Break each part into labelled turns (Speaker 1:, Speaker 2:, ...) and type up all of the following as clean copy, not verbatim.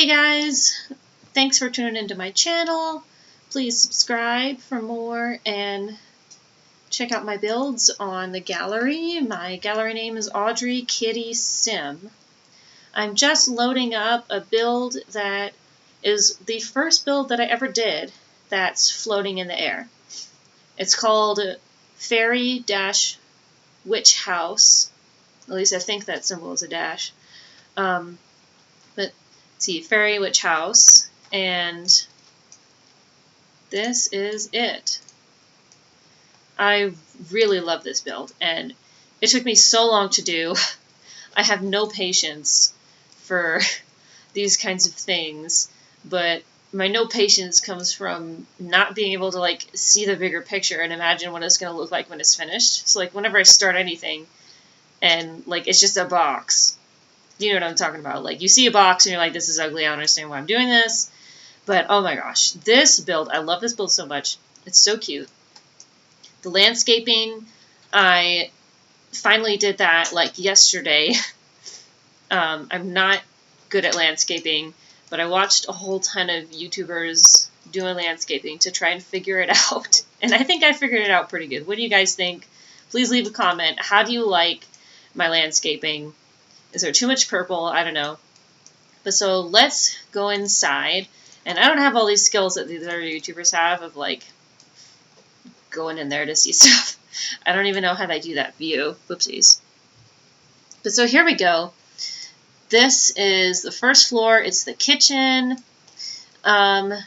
Speaker 1: Hey guys, thanks for tuning into my channel. Please subscribe for more and check out my builds on the gallery. My gallery name is AudreyKittySim. I'm just loading up a build that is the first build that I ever did that's floating in the air. It's called Fairy-Witch House. At least I think that symbol is a dash. But see, Fairy Witch House, and this is it. I really love this build, and it took me so long to do. I have no patience for these kinds of things, but my no patience comes from not being able to see the bigger picture and imagine what it's going to look like when it's finished. So whenever I start anything and it's just a box, you know what I'm talking about. You see a box and you're like, this is ugly, I don't understand why I'm doing this. But oh my gosh, this build, I love this build so much. It's so cute. The landscaping, I finally did that yesterday. I'm not good at landscaping, but I watched a whole ton of YouTubers doing landscaping to try and figure it out. And I think I figured it out pretty good. What do you guys think? Please leave a comment. How do you like my landscaping? Is there too much purple? I don't know. But so let's go inside. And I don't have all these skills that these other YouTubers have of going in there to see stuff. I don't even know how they do that view. Whoopsies. But so here we go. This is the first floor. It's the kitchen. I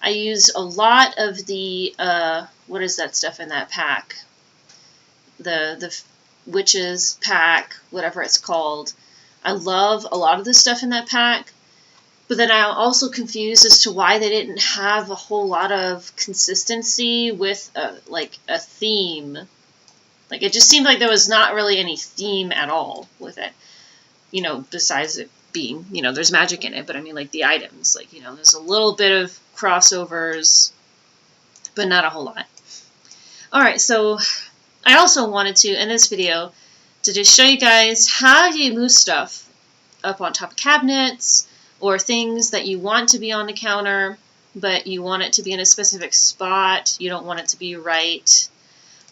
Speaker 1: used a lot of the, what is that stuff in that pack? The Witches pack, whatever it's called. I love a lot of the stuff in that pack, but then I'm also confused as to why they didn't have a whole lot of consistency with a theme. It just seemed like there was not really any theme at all with it. Besides it being, there's magic in it, but I mean the items, there's a little bit of crossovers, but not a whole lot. Alright, so I also wanted to, in this video, to just show you guys how do you move stuff up on top of cabinets or things that you want to be on the counter, but you want it to be in a specific spot. You don't want it to be right,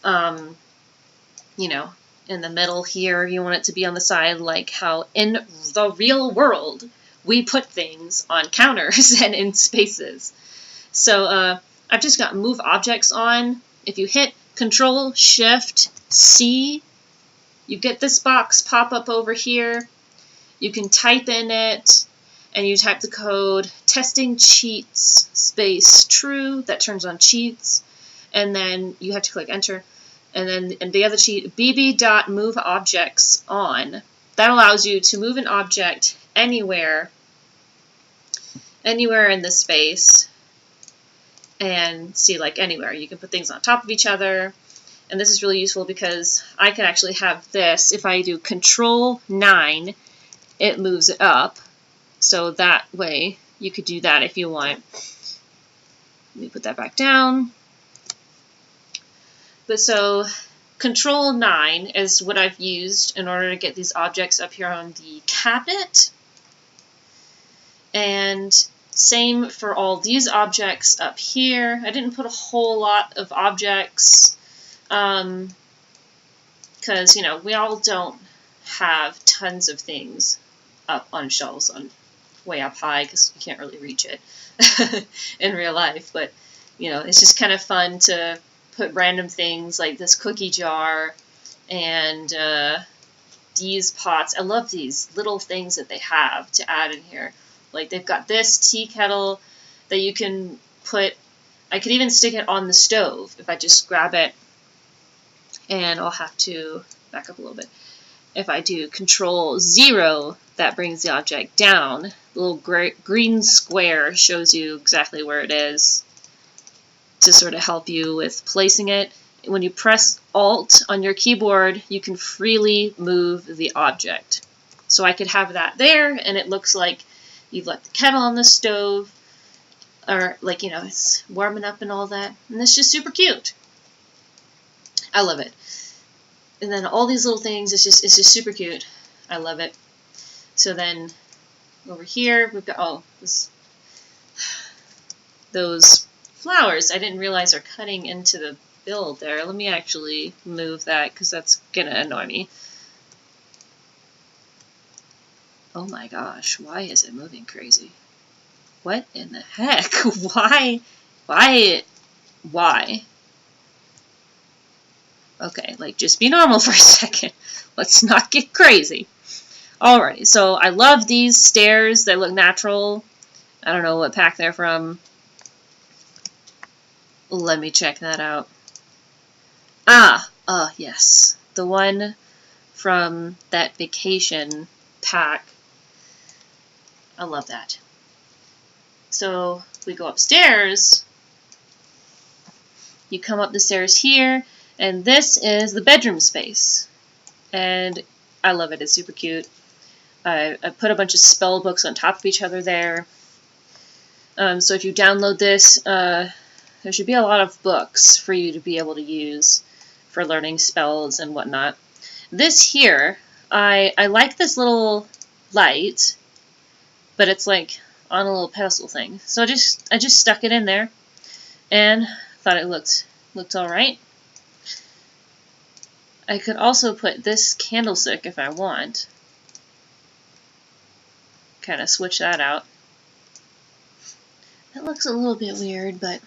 Speaker 1: in the middle here. You want it to be on the side, like how in the real world we put things on counters and in spaces. So I've just got move objects on. If you hit Control-Shift-C, you get this box pop up over here. You can type in it, and you type the code testing cheats space true. That turns on cheats, and then you have to click enter. And then in the other cheat, bb.moveObjects on. That allows you to move an object anywhere in the space. And see, anywhere. You can put things on top of each other. And this is really useful because I can actually have this. If I do Control-9, it moves it up. So that way, you could do that if you want. Let me put that back down. But so, Control-9 is what I've used in order to get these objects up here on the cabinet. And same for all these objects up here. I didn't put a whole lot of objects because, we all don't have tons of things up on shelves way up high because you can't really reach it in real life. But, it's just kind of fun to put random things like this cookie jar and these pots. I love these little things that they have to add in here. They've got this tea kettle that you can put, I could even stick it on the stove if I just grab it, and I'll have to back up a little bit. If I do Control-0, that brings the object down. The little green square shows you exactly where it is to sort of help you with placing it. When you press Alt on your keyboard, you can freely move the object. So I could have that there, and it looks like you've left the kettle on the stove, or it's warming up and all that. And it's just super cute. I love it. And then all these little things, it's just super cute. I love it. So then over here, we've got, oh, those flowers I didn't realize are cutting into the build there. Let me actually move that because that's going to annoy me. Oh my gosh, why is it moving crazy? What in the heck? Why? Why? Okay, like, just be normal for a second. Let's not get crazy. Alrighty, so I love these stairs. They look natural. I don't know what pack they're from. Let me check that out. Yes. The one from that vacation pack. I love that. So, we go upstairs. You come up the stairs here, and this is the bedroom space. And I love it. It's super cute. I put a bunch of spell books on top of each other there. So if you download this, there should be a lot of books for you to be able to use for learning spells and whatnot. This here, I like this little light, but it's like on a little pedestal thing. So I just stuck it in there, and thought it looked all right. I could also put this candlestick if I want. Kind of switch that out. That looks a little bit weird, but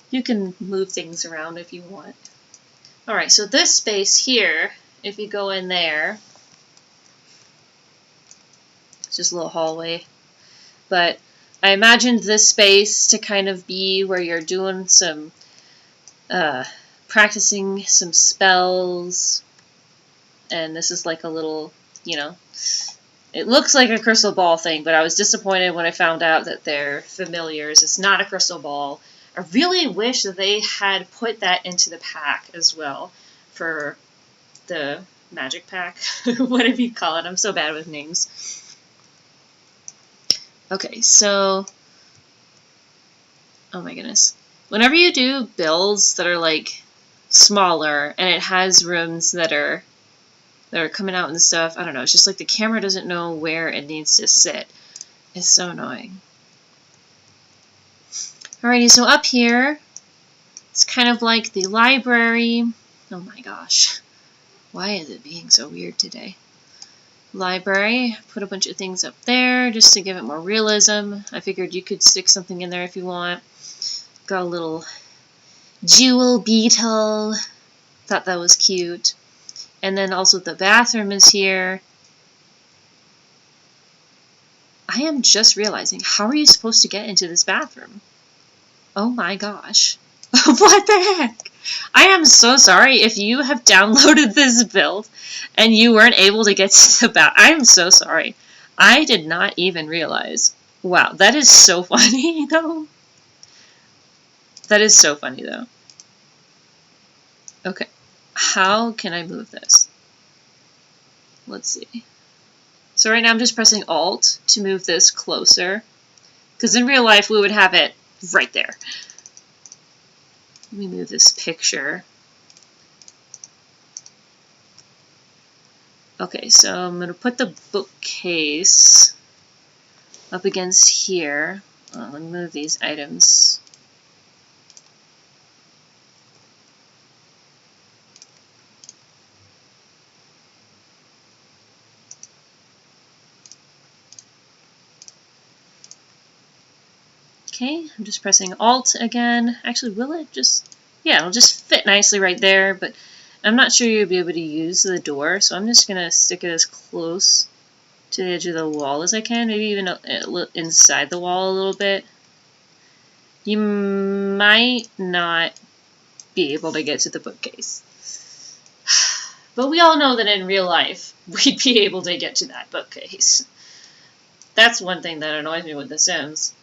Speaker 1: you can move things around if you want. Alright, so this space here, if you go in there, it's just a little hallway. But I imagined this space to kind of be where you're doing some, practicing some spells. And this is like a little, you know, it looks like a crystal ball thing, but I was disappointed when I found out that they're familiars. It's not a crystal ball. I really wish that they had put that into the pack as well for the magic pack. Whatever you call it. I'm so bad with names. Okay, so, oh my goodness. Whenever you do builds that are like smaller and it has rooms that are coming out and stuff, I don't know, it's just like the camera doesn't know where it needs to sit. It's so annoying. Alrighty, so up here, it's kind of like the library. Oh my gosh. Why is it being so weird today? Library, put a bunch of things up there just to give it more realism. I figured you could stick something in there if you want. Got a little jewel beetle. Thought that was cute. And then also the bathroom is here. I am just realizing, how are you supposed to get into this bathroom? Oh my gosh. What the heck? I am so sorry if you have downloaded this build and you weren't able to get to the bathroom. I am so sorry. I did not even realize. Wow, that is so funny though. That is so funny though. Okay. How can I move this? Let's see. So right now I'm just pressing Alt to move this closer. Because in real life we would have it right there. Let me move this picture. Okay, so I'm going to put the bookcase up against here. Let me move these items. Okay, I'm just pressing Alt again. Actually, will it just... Yeah, it'll just fit nicely right there, but I'm not sure you'll be able to use the door, so I'm just going to stick it as close to the edge of the wall as I can, maybe even inside the wall a little bit. You might not be able to get to the bookcase. But we all know that in real life, we'd be able to get to that bookcase. That's one thing that annoys me with The Sims.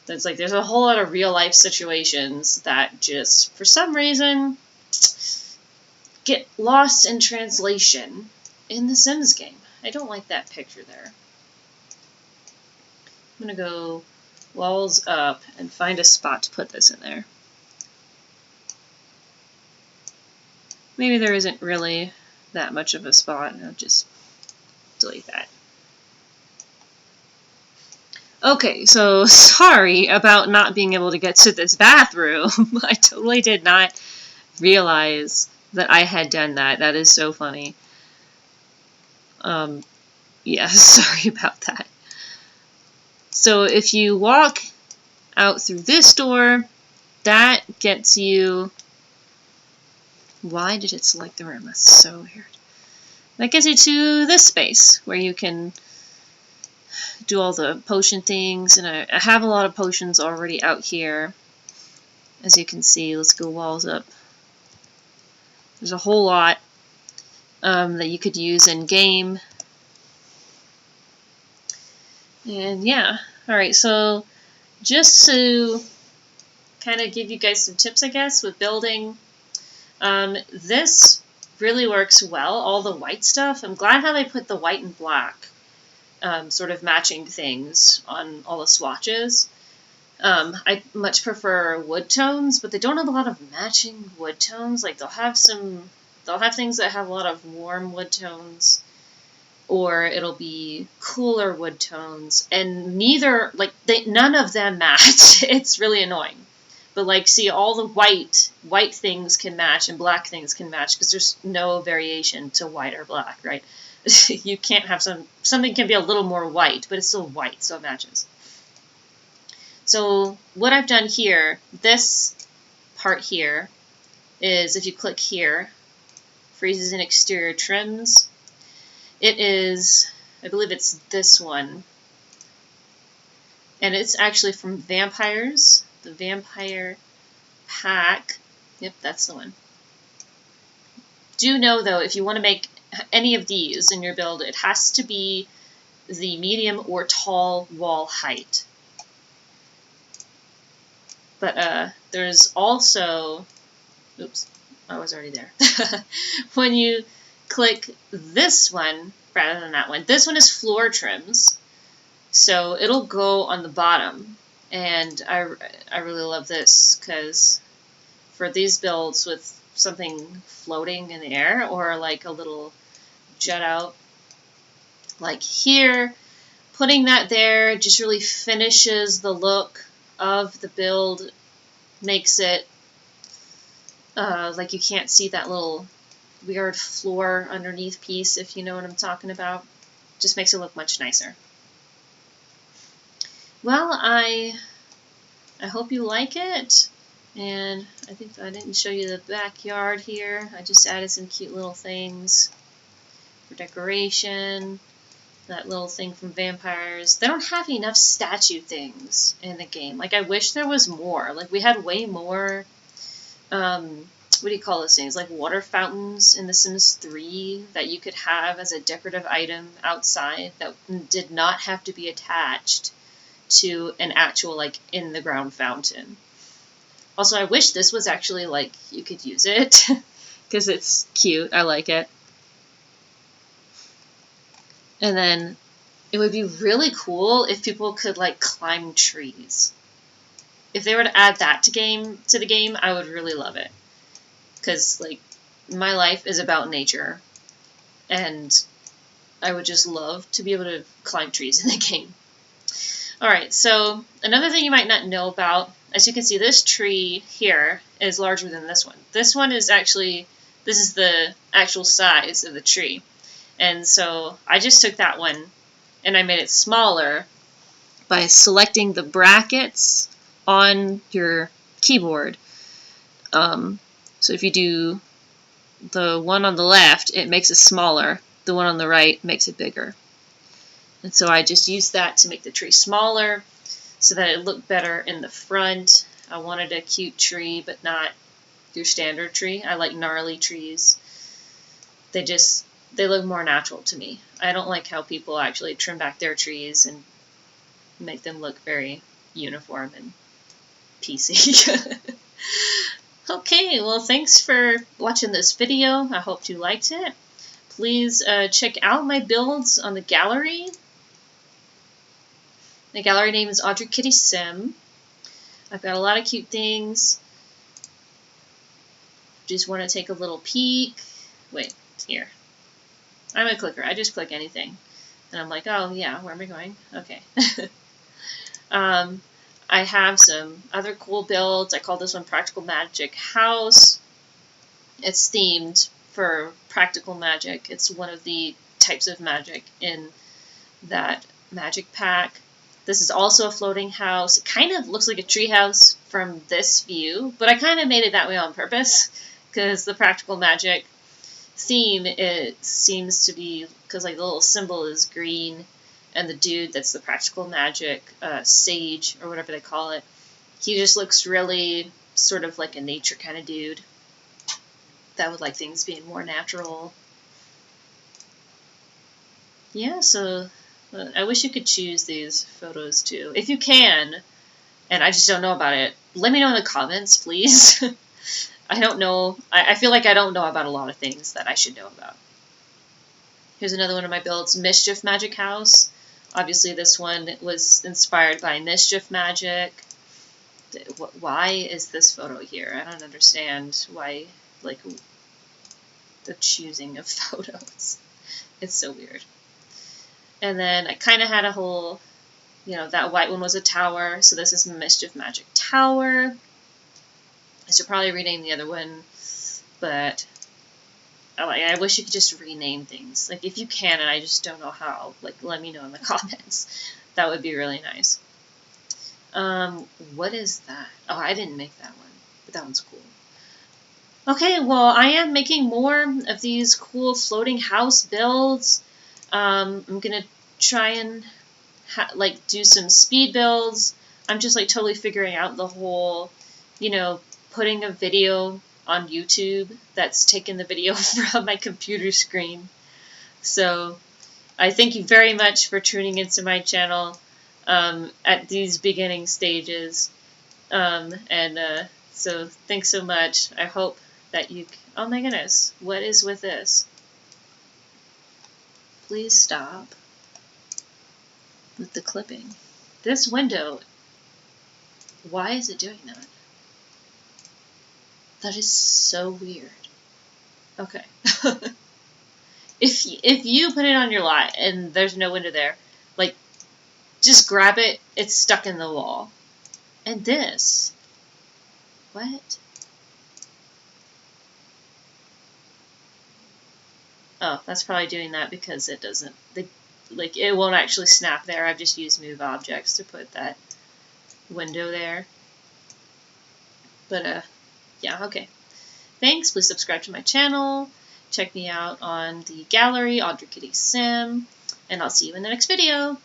Speaker 1: It's like there's a whole lot of real life situations that just, for some reason, get lost in translation in the Sims game. I don't like that picture there. I'm going to go walls up and find a spot to put this in there. Maybe there isn't really that much of a spot, and I'll just delete that. Okay, so sorry about not being able to get to this bathroom. I totally did not realize that I had done that. That is so funny. Yeah, sorry about that. So if you walk out through this door, that gets you... Why did it select the room? That's so weird. That gets you to this space where you can do all the potion things, and I have a lot of potions already out here. As you can see, let's go walls up. There's a whole lot that you could use in game. And yeah, alright, so just to kind of give you guys some tips, I guess, with building, this really works well, all the white stuff. I'm glad how they put the white and black sort of matching things on all the swatches. I much prefer wood tones, but they don't have a lot of matching wood tones. Like they'll have things that have a lot of warm wood tones, or it'll be cooler wood tones, and none of them match. It's really annoying. But like, see, all the white things can match and black things can match because there's no variation to white or black, right? You can't have something can be a little more white, but it's still white, so it matches. So what I've done here, this part here, is if you click here, freezes in exterior trims. It is, I believe it's this one, and it's actually from Vampires, the Vampire Pack. Yep, that's the one. Do know though, if you want to make any of these in your build, it has to be the medium or tall wall height. But there's also, oops, I was already there. When you click this one rather than that one, this one is floor trims, so it'll go on the bottom. And I really love this because for these builds with something floating in the air or like a little jut out like here, putting that there just really finishes the look of the build, makes it like you can't see that little weird floor underneath piece, if you know what I'm talking about. Just makes it look much nicer. Well, I hope you like it, and I think I didn't show you the backyard here. I just added some cute little things for decoration. That little thing from Vampires. They don't have enough statue things in the game. Like, I wish there was more. Like, we had way more, what do you call those things? Like water fountains in The Sims 3 that you could have as a decorative item outside that did not have to be attached to an actual, like, in-the-ground fountain. Also, I wish this was actually, like, you could use it, because it's cute. I like it. And then it would be really cool if people could, like, climb trees. If they were to add that to the game, I would really love it. Because, like, my life is about nature, and I would just love to be able to climb trees in the game. Alright, so another thing you might not know about, as you can see, this tree here is larger than this one. This one is actually, this is the actual size of the tree. And so I just took that one and I made it smaller by selecting the brackets on your keyboard. So if you do the one on the left, it makes it smaller. The one on the right makes it bigger. And so I just used that to make the tree smaller so that it looked better in the front. I wanted a cute tree, but not your standard tree. I like gnarly trees. They look more natural to me. I don't like how people actually trim back their trees and make them look very uniform and PC. Okay, well, thanks for watching this video. I hope you liked it. Please check out my builds on the gallery. The gallery name is AudreyKittySim. I've got a lot of cute things. Just want to take a little peek. Wait, here. I'm a clicker. I just click anything. And I'm like, oh yeah, where am I going? Okay. I have some other cool builds. I call this one Practical Magic House. It's themed for practical magic. It's one of the types of magic in that magic pack. This is also a floating house. It kind of looks like a tree house from this view, but I kind of made it that way on purpose because the practical magic theme, it seems to be, because like the little symbol is green, and the dude that's the practical magic sage or whatever they call it, he just looks really sort of like a nature kind of dude that would like things being more natural. Yeah, so I wish you could choose these photos too. If you can, and I just don't know about it, let me know in the comments, please. I don't know. I feel like I don't know about a lot of things that I should know about. Here's another one of my builds, Mischief Magic House. Obviously this one was inspired by Mischief Magic. Why is this photo here? I don't understand why, like, the choosing of photos. It's so weird. And then I kind of had a whole, that white one was a tower, so this is Mischief Magic Tower. I should probably rename the other one, but I wish you could just rename things. Like, if you can, and I just don't know how, like, let me know in the comments. That would be really nice. What is that? Oh, I didn't make that one, but that one's cool. Okay, well, I am making more of these cool floating house builds. I'm gonna try and do some speed builds. I'm just like totally figuring out the whole, putting a video on YouTube that's taken the video from my computer screen. So I thank you very much for tuning into my channel at these beginning stages. So thanks so much. I hope that you... Oh my goodness, what is with this? Please stop with the clipping. This window, why is it doing that? That is so weird. Okay. If you put it on your lot and there's no window there, like, just grab it. It's stuck in the wall. And this. What? Oh, that's probably doing that because it doesn't, it won't actually snap there. I've just used move objects to put that window there. But, yeah, okay. Thanks. Please subscribe to my channel. Check me out on the gallery, AudreyKittySim. And I'll see you in the next video.